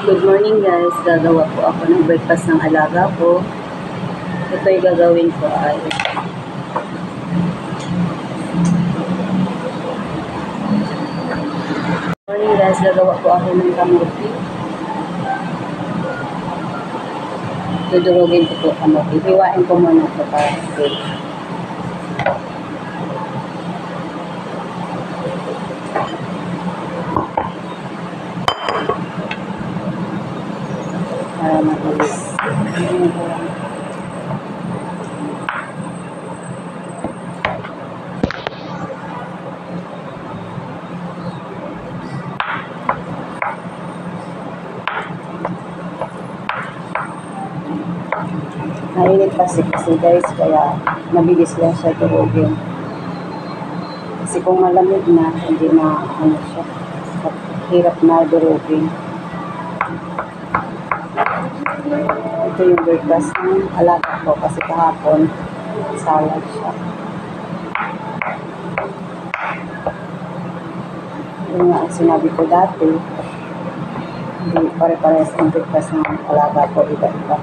Good morning guys, gagawa po ako ng breakfast ng alaga ko. Ito yung gagawin ko ay morning guys, gagawa po ako ng kamote. Dudurugin ko po kamote. Hiwain ko muna ito para cake. Para mabilis. Mainit kasi guys, kaya mabilis lang siya durugin. Kasi kung malamig na, hindi na ano siya, hirap na durugin. Ito yung breakfast ng alaga ko kasi kahapon salad siya. Yung nga sinabi ko dati, hindi pare-parehas ang breakfast ng alaga ko, iba-iba.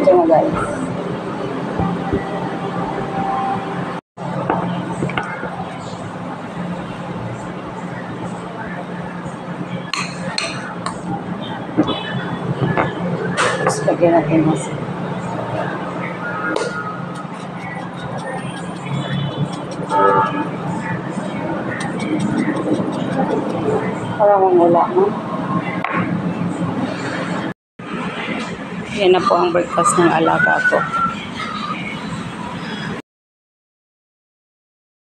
Ito nga guys. Tapos lagyan natin nasi. Parang wala na. Yan na po ang breakfast ng alaga ko.